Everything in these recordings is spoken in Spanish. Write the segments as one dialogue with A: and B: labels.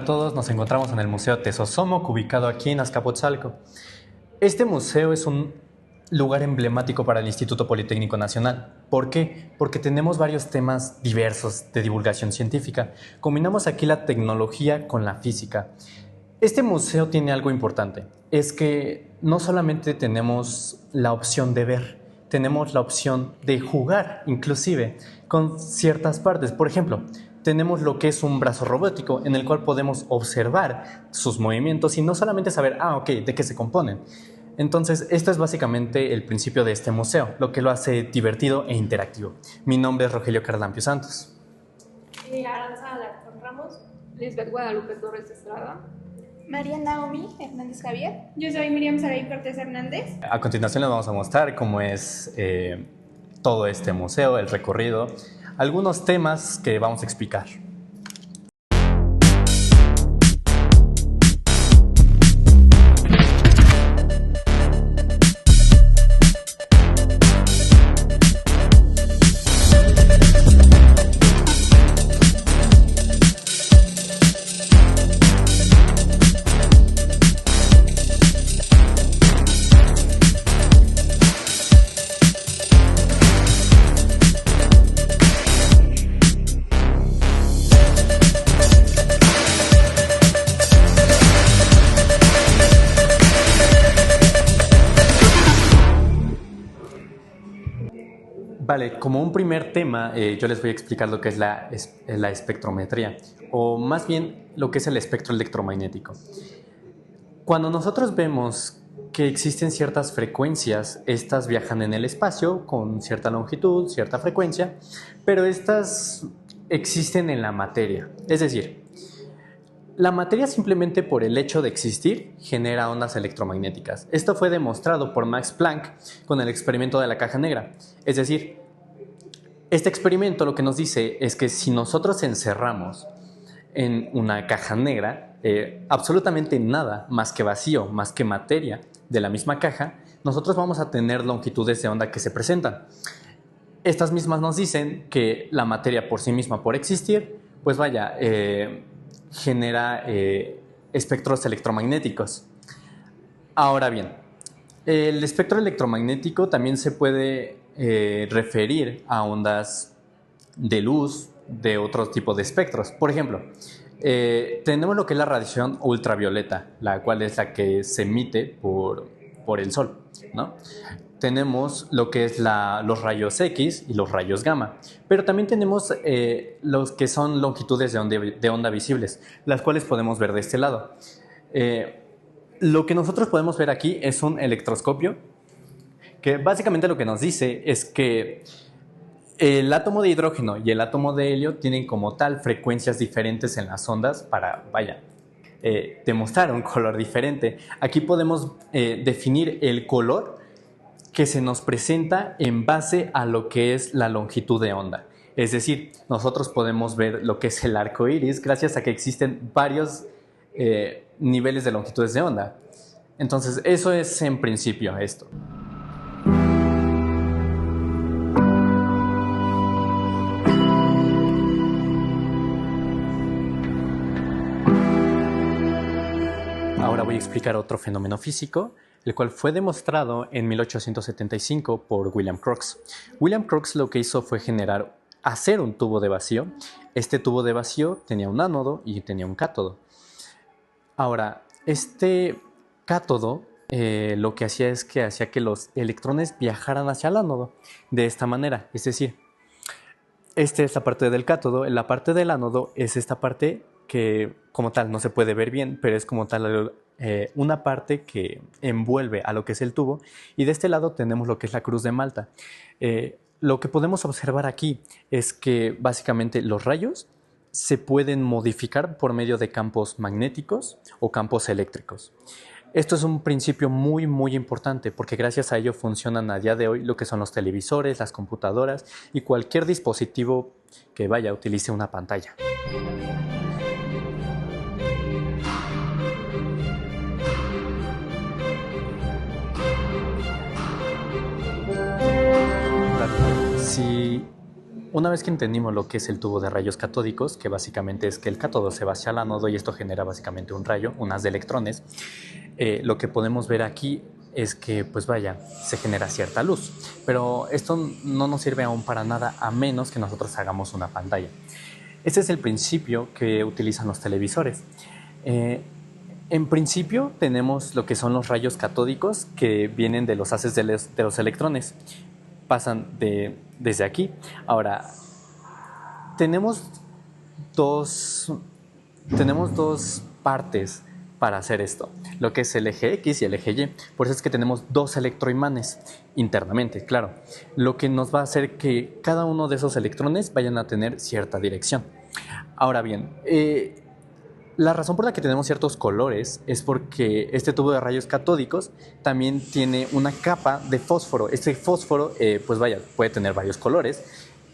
A: a todos, nos encontramos en el Museo Tesosomoc, ubicado aquí en Azcapotzalco. Este museo es un lugar emblemático para el Instituto Politécnico Nacional. ¿Por qué? Porque tenemos varios temas diversos de divulgación científica. Combinamos aquí la tecnología con la física. Este museo tiene algo importante, es que no solamente tenemos la opción de ver, tenemos la opción de jugar, inclusive, con ciertas partes. Por ejemplo, tenemos lo que es un brazo robótico en el cual podemos observar sus movimientos y no solamente saber, de qué se componen. Entonces, esto es básicamente el principio de este museo, lo que lo hace divertido e interactivo. Mi nombre es Rogelio Carlampio Santos.
B: Aranza Alarcón Ramos. Lisbeth Guadalupe Torres Estrada.
C: María Naomi Hernández Javier.
D: Yo soy Miriam Saray Cortés Hernández.
A: A continuación les vamos a mostrar cómo es todo este museo, el recorrido, algunos temas que vamos a explicar. Vale, como un primer tema, yo les voy a explicar lo que es la espectrometría, o más bien lo que es el espectro electromagnético. Cuando nosotros vemos que existen ciertas frecuencias, estas viajan en el espacio con cierta longitud, cierta frecuencia, pero estas existen en la materia. Es decir, la materia simplemente por el hecho de existir genera ondas electromagnéticas. Esto fue demostrado por Max Planck con el experimento de la caja negra. Es decir, este experimento lo que nos dice es que si nosotros encerramos en una caja negra absolutamente nada más que vacío, más que materia de la misma caja, nosotros vamos a tener longitudes de onda que se presentan. Estas mismas nos dicen que la materia por sí misma, por existir, pues genera espectros electromagnéticos. Ahora bien, el espectro electromagnético también se puede referir a ondas de luz, de otro tipo de espectros. Por ejemplo, tenemos lo que es la radiación ultravioleta, la cual es la que se emite por el sol, ¿no? Tenemos lo que es los rayos X y los rayos gamma, pero también tenemos los que son longitudes de onda visibles, las cuales podemos ver de este lado. Lo que nosotros podemos ver aquí es un electroscopio, que básicamente lo que nos dice es que el átomo de hidrógeno y el átomo de helio tienen como tal frecuencias diferentes en las ondas para, demostrar un color diferente. Aquí podemos definir el color que se nos presenta en base a lo que es la longitud de onda. Es decir, nosotros podemos ver lo que es el arco iris gracias a que existen varios niveles de longitudes de onda. Entonces, eso es en principio esto. Ahora voy a explicar otro fenómeno físico, el cual fue demostrado en 1875 por William Crookes. William Crookes lo que hizo fue hacer un tubo de vacío. Este tubo de vacío tenía un ánodo y tenía un cátodo. Ahora, este cátodo lo que hacía es que hacía que los electrones viajaran hacia el ánodo de esta manera. Es decir, esta es la parte del cátodo, la parte del ánodo es esta parte que como tal no se puede ver bien, pero es como tal una parte que envuelve a lo que es el tubo, y de este lado tenemos lo que es la cruz de Malta. Lo que podemos observar aquí es que básicamente los rayos se pueden modificar por medio de campos magnéticos o campos eléctricos. Esto es un principio muy muy importante porque gracias a ello funcionan a día de hoy lo que son los televisores, las computadoras y cualquier dispositivo que utilice una pantalla. Si Una vez que entendimos lo que es el tubo de rayos catódicos, que básicamente es que el cátodo se va hacia el ánodo y esto genera básicamente un rayo, un haz de electrones, lo que podemos ver aquí es que, pues vaya, se genera cierta luz. Pero esto no nos sirve aún para nada a menos que nosotros hagamos una pantalla. Este es el principio que utilizan los televisores. En principio tenemos lo que son los rayos catódicos que vienen de los haces de los electrones. Pasan desde aquí. Ahora, tenemos dos partes para hacer esto, lo que es el eje X y el eje Y. Por eso es que tenemos dos electroimanes internamente, claro, lo que nos va a hacer que cada uno de esos electrones vayan a tener cierta dirección. Ahora bien, la razón por la que tenemos ciertos colores es porque este tubo de rayos catódicos también tiene una capa de fósforo. Este fósforo, pues vaya, puede tener varios colores,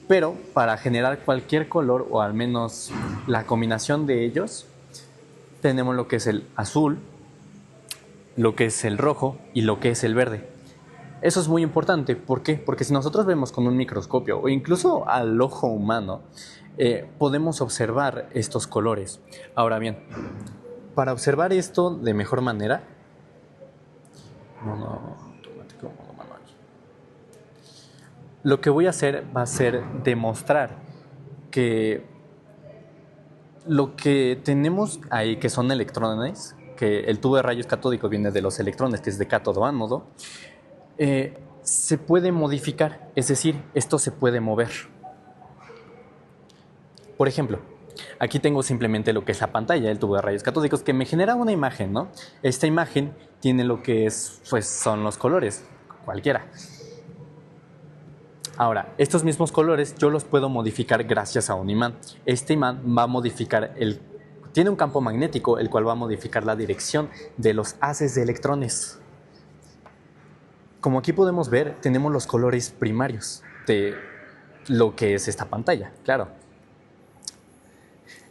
A: pero para generar cualquier color, o al menos la combinación de ellos, tenemos lo que es el azul, lo que es el rojo y lo que es el verde. Eso es muy importante. ¿Por qué? Porque si nosotros vemos con un microscopio o incluso al ojo humano, podemos observar estos colores. Ahora bien, para observar esto de mejor manera, lo que voy a hacer va a ser demostrar que lo que tenemos ahí, que son electrones, que el tubo de rayos catódicos viene de los electrones, que es de cátodo a ánodo, se puede modificar, es decir, esto se puede mover. Por ejemplo, aquí tengo simplemente lo que es la pantalla del tubo de rayos catódicos que me genera una imagen, ¿no? Esta imagen tiene lo que es, pues son los colores, cualquiera. Ahora, estos mismos colores yo los puedo modificar gracias a un imán. Este imán va a modificar tiene un campo magnético, el cual va a modificar la dirección de los haces de electrones. Como aquí podemos ver, tenemos los colores primarios de lo que es esta pantalla, claro.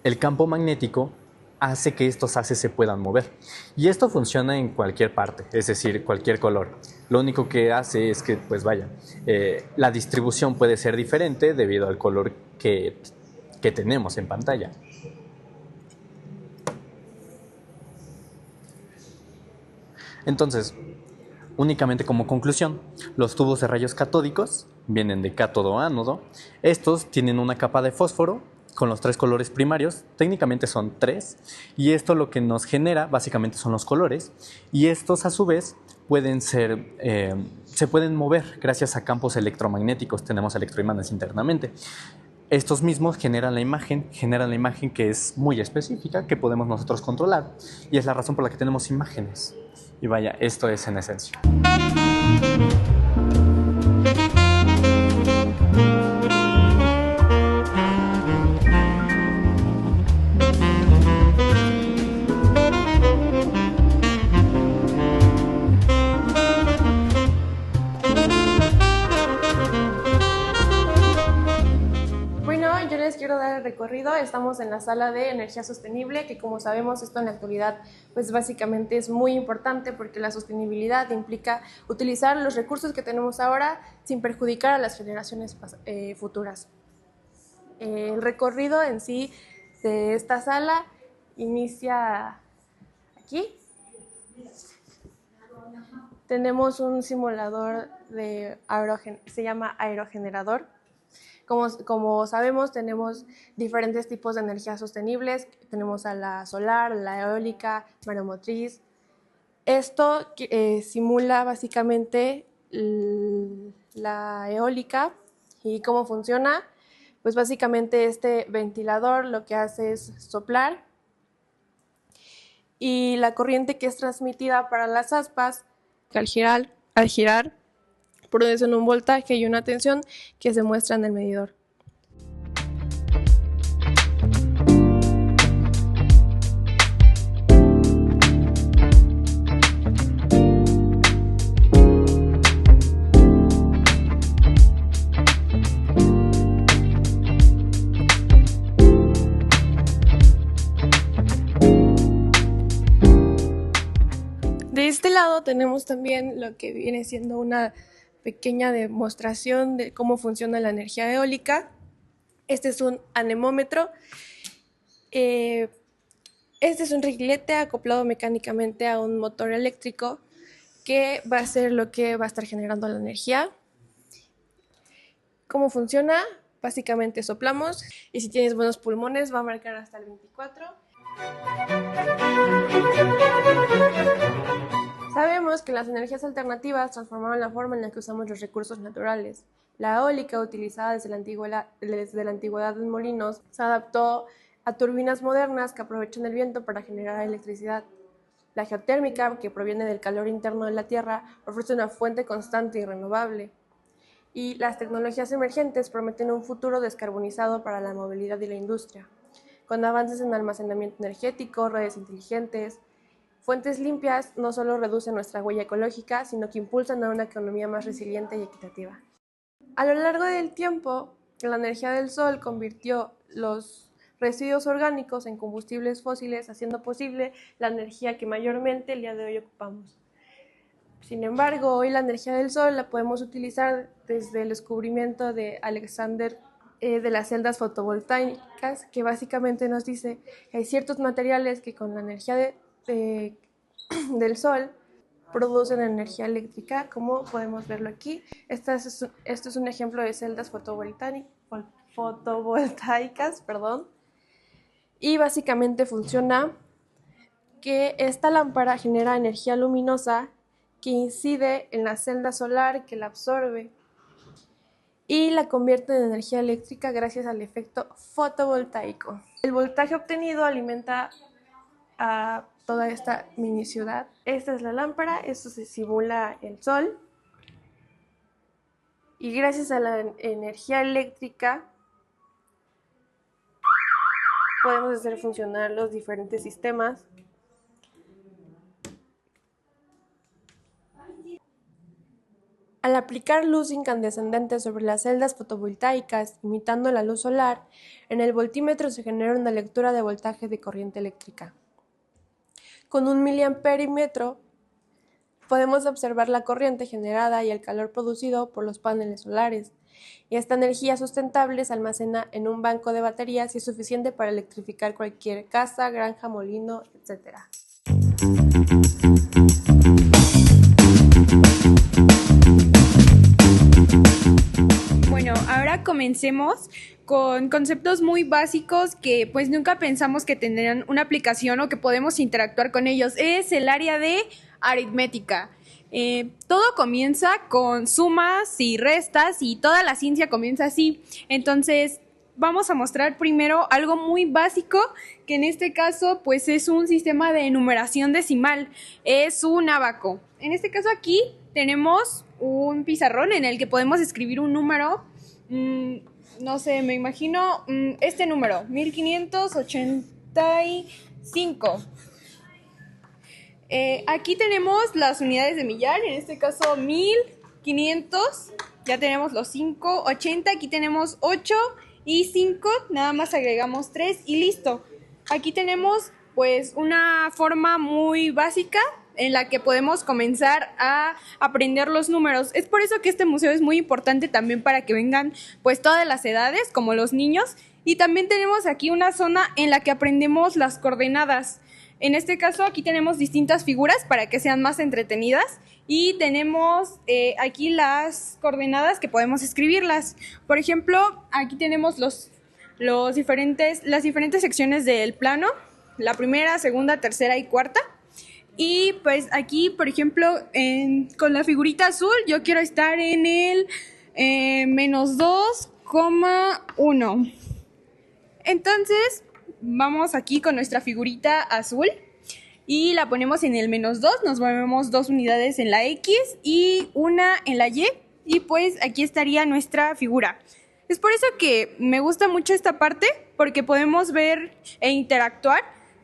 A: El campo magnético hace que estos haces se puedan mover. Y esto funciona en cualquier parte, es decir, cualquier color. Lo único que hace es que, pues vaya, la distribución puede ser diferente debido al color que tenemos en pantalla. Entonces, únicamente como conclusión, los tubos de rayos catódicos vienen de cátodo a ánodo. Estos tienen una capa de fósforo con los tres colores primarios, técnicamente son tres, y esto lo que nos genera básicamente son los colores, y estos a su vez se pueden mover gracias a campos electromagnéticos. Tenemos electroimanes internamente. Estos mismos generan la imagen que es muy específica, que podemos nosotros controlar, y es la razón por la que tenemos imágenes. Y vaya, esto es en esencia.
B: Quiero dar el recorrido. Estamos en la sala de energía sostenible, que como sabemos esto en la actualidad pues básicamente es muy importante porque la sostenibilidad implica utilizar los recursos que tenemos ahora sin perjudicar a las generaciones futuras. El recorrido en sí de esta sala inicia aquí. Tenemos un simulador se llama aerogenerador. Como sabemos, tenemos diferentes tipos de energías sostenibles. Tenemos a la solar, la eólica, maremotriz. Esto simula básicamente la eólica. ¿Y cómo funciona? Pues básicamente este ventilador lo que hace es soplar, y la corriente que es transmitida para las aspas, que al girar producen un voltaje y una tensión que se muestra en el medidor. De este lado tenemos también lo que viene siendo una pequeña demostración de cómo funciona la energía eólica. Este es un anemómetro. Este es un reglete acoplado mecánicamente a un motor eléctrico que va a ser lo que va a estar generando la energía. ¿Cómo funciona? Básicamente soplamos y si tienes buenos pulmones va a marcar hasta el 24. Sabemos que las energías alternativas transformaron la forma en la que usamos los recursos naturales. La eólica, utilizada desde la antigüedad en molinos, se adaptó a turbinas modernas que aprovechan el viento para generar electricidad. La geotérmica, que proviene del calor interno de la Tierra, ofrece una fuente constante y renovable. Y las tecnologías emergentes prometen un futuro descarbonizado para la movilidad y la industria, con avances en almacenamiento energético, redes inteligentes. Fuentes limpias no solo reducen nuestra huella ecológica, sino que impulsan a una economía más resiliente y equitativa. A lo largo del tiempo, la energía del sol convirtió los residuos orgánicos en combustibles fósiles, haciendo posible la energía que mayormente el día de hoy ocupamos. Sin embargo, hoy la energía del sol la podemos utilizar desde el descubrimiento de Alexander de las celdas fotovoltaicas, que básicamente nos dice que hay ciertos materiales que con la energía del sol producen energía eléctrica, como podemos verlo aquí. Esto es un ejemplo de celdas fotovoltaicas, y básicamente funciona que esta lámpara genera energía luminosa que incide en la celda solar, que la absorbe y la convierte en energía eléctrica gracias al efecto fotovoltaico. El voltaje obtenido alimenta a toda esta mini ciudad. Esta es la lámpara, esto se simula el sol y gracias a la energía eléctrica podemos hacer funcionar los diferentes sistemas. Al aplicar luz incandescente sobre las celdas fotovoltaicas, imitando la luz solar, en el voltímetro se genera una lectura de voltaje de corriente eléctrica. Con un miliamperímetro podemos observar la corriente generada y el calor producido por los paneles solares, y esta energía sustentable se almacena en un banco de baterías y es suficiente para electrificar cualquier casa, granja, molino, etc.
D: Bueno, ahora comencemos con conceptos muy básicos que pues nunca pensamos que tendrían una aplicación o que podemos interactuar con ellos. Es el área de aritmética. Todo comienza con sumas y restas y toda la ciencia comienza así. Entonces vamos a mostrar primero algo muy básico, que en este caso pues es un sistema de numeración decimal, es un ábaco. En este caso aquí tenemos un pizarrón en el que podemos escribir un número, no sé, me imagino este número, 1585. Aquí tenemos las unidades de millar, en este caso 1500, ya tenemos los 5, 80, aquí tenemos 8 y 5, nada más agregamos 3 y listo. Aquí tenemos pues una forma muy básica en la que podemos comenzar a aprender los números. Es por eso que este museo es muy importante también para que vengan pues todas las edades, como los niños, y también tenemos aquí una zona en la que aprendemos las coordenadas. En este caso aquí tenemos distintas figuras para que sean más entretenidas y tenemos aquí las coordenadas que podemos escribirlas. Por ejemplo, aquí tenemos las diferentes secciones del plano, la primera, segunda, tercera y cuarta. Y pues aquí, por ejemplo, con la figurita azul, yo quiero estar en el menos 2,1. Entonces, vamos aquí con nuestra figurita azul y la ponemos en el menos 2, nos movemos 2 unidades en la X y una en la Y, y pues aquí estaría nuestra figura. Es por eso que me gusta mucho esta parte, porque podemos ver e interactuar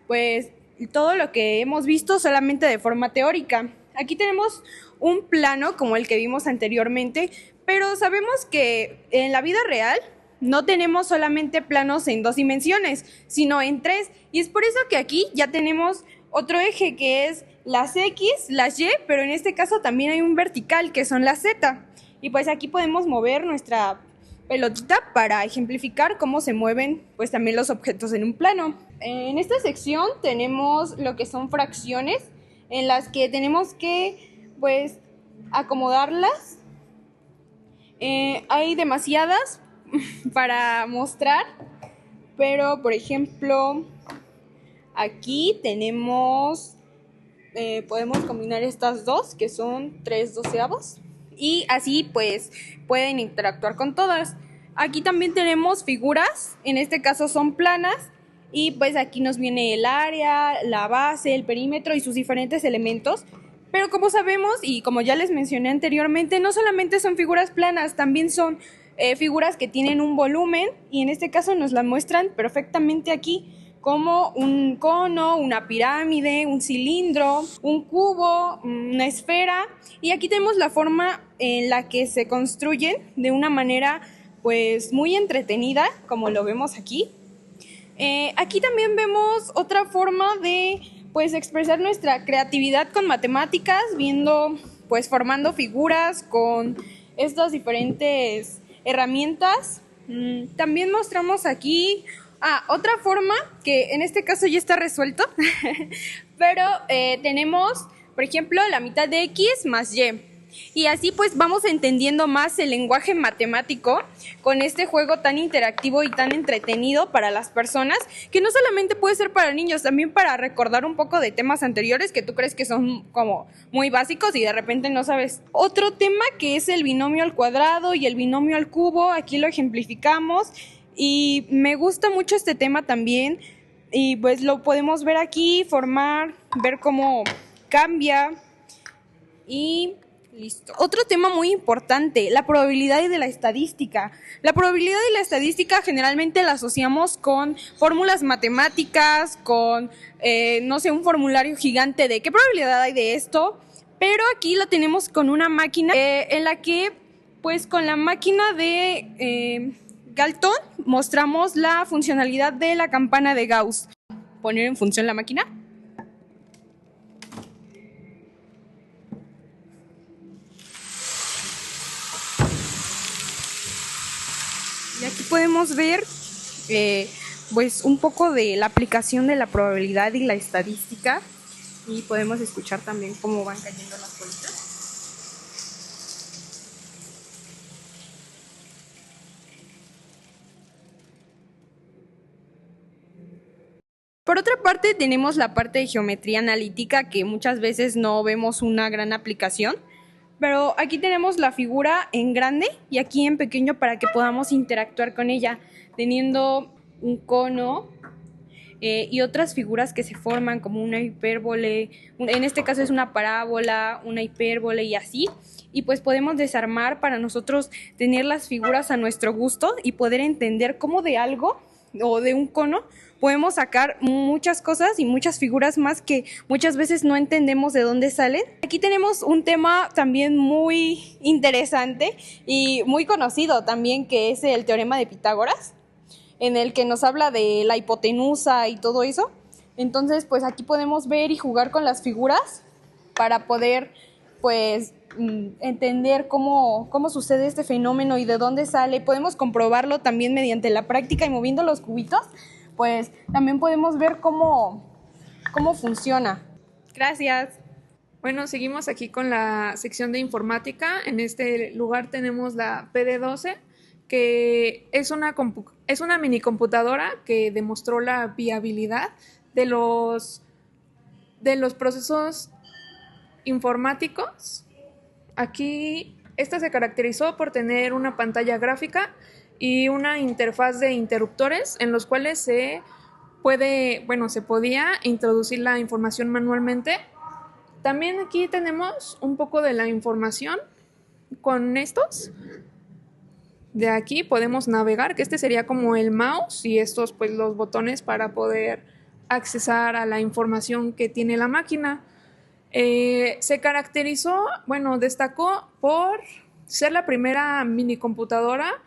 D: pues todo lo que hemos visto solamente de forma teórica. Aquí tenemos un plano como el que vimos anteriormente, pero sabemos que en la vida real no tenemos solamente planos en 2 dimensiones, sino en 3, y es por eso que aquí ya tenemos otro eje que es las X, las Y, pero en este caso también hay un vertical que son las Z, y pues aquí podemos mover nuestra pelotita para ejemplificar cómo se mueven pues también los objetos en un plano. En esta sección tenemos lo que son fracciones en las que tenemos que pues acomodarlas. Hay demasiadas para mostrar, pero por ejemplo aquí tenemos, podemos combinar estas dos que son 3/12 y así pues pueden interactuar con todas. Aquí también tenemos figuras, en este caso son planas y pues aquí nos viene el área, la base, el perímetro y sus diferentes elementos. Pero como sabemos y como ya les mencioné anteriormente, no solamente son figuras planas, también son figuras que tienen un volumen y en este caso nos la muestran perfectamente aquí como un cono, una pirámide, un cilindro, un cubo, una esfera. Y aquí tenemos la forma en la que se construyen de una manera pues muy entretenida, como lo vemos aquí. Aquí también vemos otra forma de pues expresar nuestra creatividad con matemáticas, viendo pues formando figuras con estas diferentes herramientas. También mostramos aquí otra forma que en este caso ya está resuelto, pero tenemos, por ejemplo, la mitad de X más Y. Y así pues vamos entendiendo más el lenguaje matemático con este juego tan interactivo y tan entretenido para las personas, que no solamente puede ser para niños, también para recordar un poco de temas anteriores que tú crees que son como muy básicos y de repente no sabes. Otro tema que es el binomio al cuadrado y el binomio al cubo, aquí lo ejemplificamos y me gusta mucho este tema también y pues lo podemos ver aquí, formar, ver cómo cambia y... listo. Otro tema muy importante, la probabilidad y de la estadística. La probabilidad y la estadística generalmente la asociamos con fórmulas matemáticas, con, no sé, un formulario gigante de qué probabilidad hay de esto, pero aquí lo tenemos con una máquina en la que, pues con la máquina de Galton, mostramos la funcionalidad de la campana de Gauss. Poner en función la máquina. Y aquí podemos ver pues un poco de la aplicación de la probabilidad y la estadística y podemos escuchar también cómo van cayendo las bolitas. Por otra parte tenemos la parte de geometría analítica que muchas veces no vemos una gran aplicación. Pero aquí tenemos la figura en grande y aquí en pequeño para que podamos interactuar con ella, teniendo un cono y otras figuras que se forman como una hipérbole, en este caso es una parábola, una hipérbole y así. Y pues podemos desarmar para nosotros tener las figuras a nuestro gusto y poder entender cómo de algo o de un cono podemos sacar muchas cosas y muchas figuras más que muchas veces no entendemos de dónde salen. Aquí tenemos un tema también muy interesante y muy conocido también, que es el teorema de Pitágoras, en el que nos habla de la hipotenusa y todo eso. Entonces, pues aquí podemos ver y jugar con las figuras para poder, pues, entender cómo sucede este fenómeno y de dónde sale. Podemos comprobarlo también mediante la práctica y moviendo los cubitos, pues también podemos ver cómo funciona. Gracias.
E: Bueno, seguimos aquí con la sección de informática. En este lugar tenemos la PD-12, que es una mini computadora que demostró la viabilidad de los procesos informáticos. Aquí esta se caracterizó por tener una pantalla gráfica y una interfaz de interruptores en los cuales se podía introducir la información manualmente. También aquí tenemos un poco de la información con estos. De aquí podemos navegar, que este sería como el mouse y estos pues los botones para poder accesar a la información que tiene la máquina. Se caracterizó, destacó por ser la primera mini computadora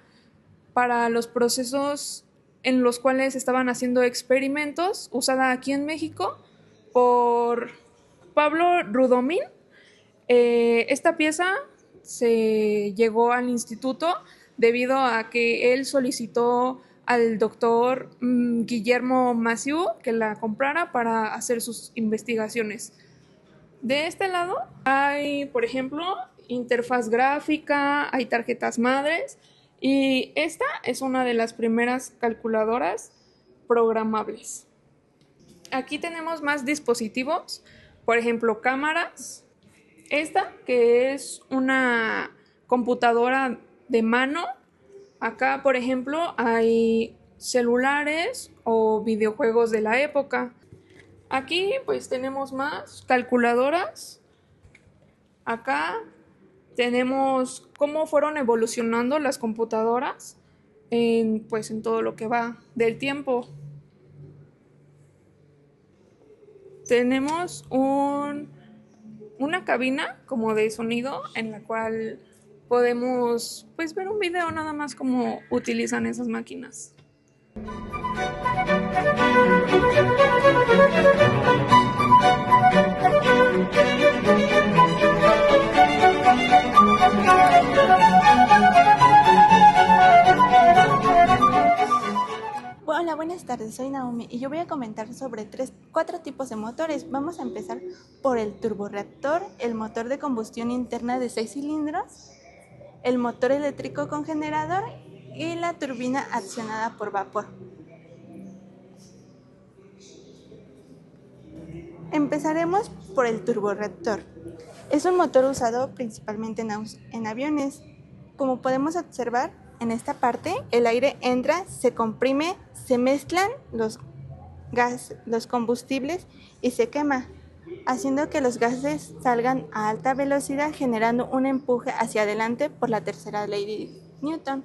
E: para los procesos en los cuales estaban haciendo experimentos, usada aquí en México por Pablo Rudomín. Esta pieza se llegó al instituto debido a que él solicitó al doctor Guillermo Massieu que la comprara para hacer sus investigaciones. De este lado hay, por ejemplo, interfaz gráfica, hay tarjetas madres y esta es una de las primeras calculadoras programables. Aquí tenemos más dispositivos, por ejemplo, cámaras. Esta que es una computadora de mano. Acá, por ejemplo, hay celulares o videojuegos de la época. Aquí pues tenemos más calculadoras. Acá tenemos cómo fueron evolucionando las computadoras en todo lo que va del tiempo. Tenemos una cabina como de sonido en la cual podemos ver un video nada más cómo utilizan esas máquinas.
C: Hola, buenas tardes, soy Naomi y yo voy a comentar sobre 4 tipos de motores. Vamos a empezar por el turborreactor, el motor de combustión interna de 6 cilindros, el motor eléctrico con generador y la turbina accionada por vapor. Empezaremos por el turborreactor. Es un motor usado principalmente en aviones. Como podemos observar, en esta parte el aire entra, se comprime, se mezclan los combustibles y se quema, haciendo que los gases salgan a alta velocidad, generando un empuje hacia adelante por la tercera ley de Newton.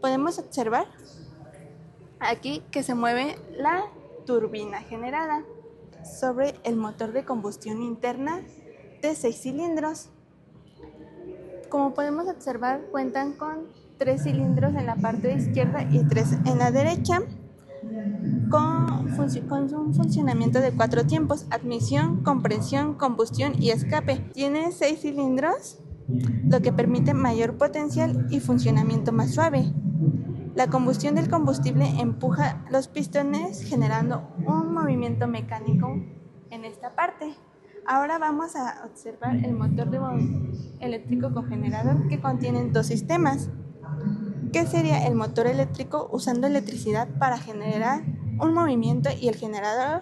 C: Podemos observar aquí que se mueve la turbina generada sobre el motor de combustión interna de 6 cilindros. Como podemos observar, cuentan con 3 cilindros en la parte izquierda y 3 en la derecha, con un funcionamiento de 4 tiempos: admisión, compresión, combustión y escape. Tiene 6 cilindros, lo que permite mayor potencial y funcionamiento más suave. La combustión del combustible empuja los pistones, generando un movimiento mecánico en esta parte. Ahora vamos a observar el motor eléctrico con generador, que contiene 2 sistemas. ¿Qué sería el motor eléctrico? Usando electricidad para generar un movimiento, y el generador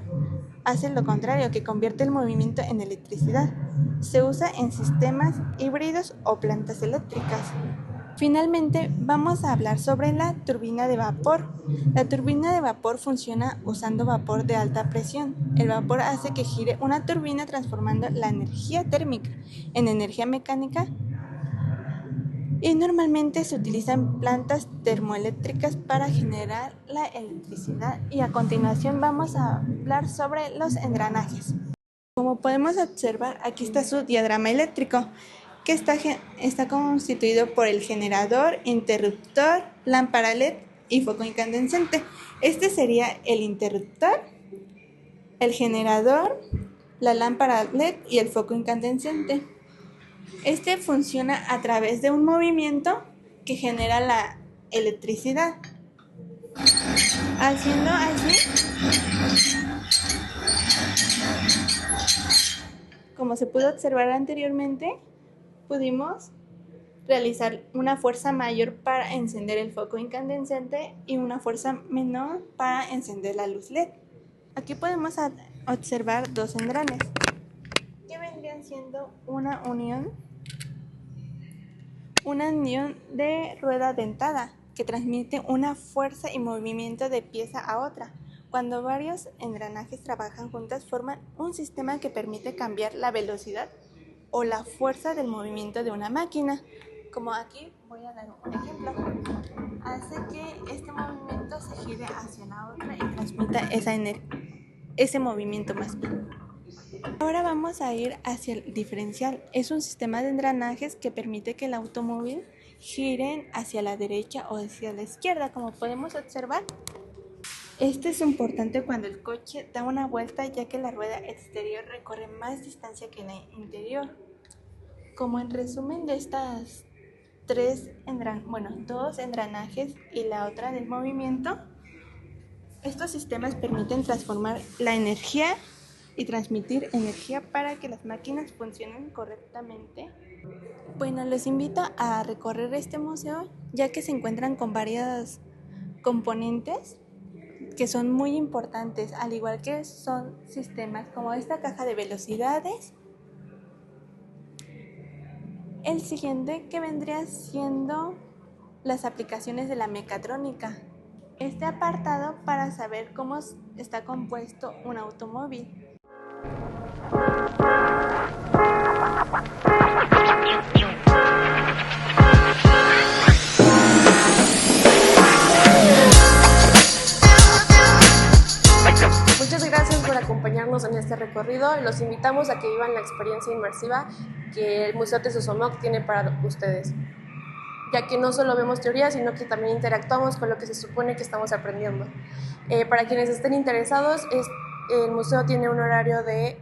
C: hace lo contrario, que convierte el movimiento en electricidad. Se usa en sistemas híbridos o plantas eléctricas. Finalmente, vamos a hablar sobre la turbina de vapor. La turbina de vapor funciona usando vapor de alta presión. El vapor hace que gire una turbina, transformando la energía térmica en energía mecánica, y normalmente se utilizan plantas termoeléctricas para generar la electricidad. Y a continuación vamos a hablar sobre los engranajes. Como podemos observar, aquí está su diagrama eléctrico, que está constituido por el generador, interruptor, lámpara LED y foco incandescente. Este sería el interruptor, el generador, la lámpara LED y el foco incandescente. Este funciona a través de un movimiento que genera la electricidad. Haciendo así, como se pudo observar anteriormente, pudimos realizar una fuerza mayor para encender el foco incandescente y una fuerza menor para encender la luz LED. Aquí podemos observar 2 engranes, que vendrían siendo una unión de rueda dentada, que transmite una fuerza y movimiento de pieza a otra. Cuando varios engranajes trabajan juntas, forman un sistema que permite cambiar la velocidad o la fuerza del movimiento de una máquina. Como aquí voy a dar un ejemplo. Hace que este movimiento se gire hacia la otra y transmita ese movimiento más bien. Ahora vamos a ir hacia el diferencial. Es un sistema de engranajes que permite que el automóvil gire hacia la derecha o hacia la izquierda. Como podemos observar, este es importante cuando el coche da una vuelta, ya que la rueda exterior recorre más distancia que la interior. Como en resumen de estas dos engranajes y la otra del movimiento. Estos sistemas permiten transformar la energía y transmitir energía para que las máquinas funcionen correctamente. Bueno, los invito a recorrer este museo, ya que se encuentran con varios componentes que son muy importantes, al igual que son sistemas como esta caja de velocidades. El siguiente que vendría siendo las aplicaciones de la mecatrónica. Este apartado para saber cómo está compuesto un automóvil.
B: Muchas gracias por acompañarnos en este recorrido. Los invitamos a que vivan la experiencia inmersiva que el Museo Tesosomoc tiene para ustedes, ya que no solo vemos teoría, sino que también interactuamos con lo que se supone que estamos aprendiendo. Para quienes estén interesados, el museo tiene un horario de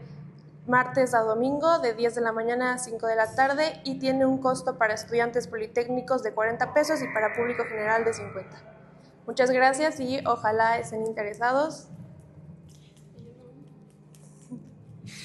B: martes a domingo de 10 de la mañana a 5 de la tarde y tiene un costo para estudiantes politécnicos de 40 pesos y para público general de 50. Muchas gracias y ojalá estén interesados.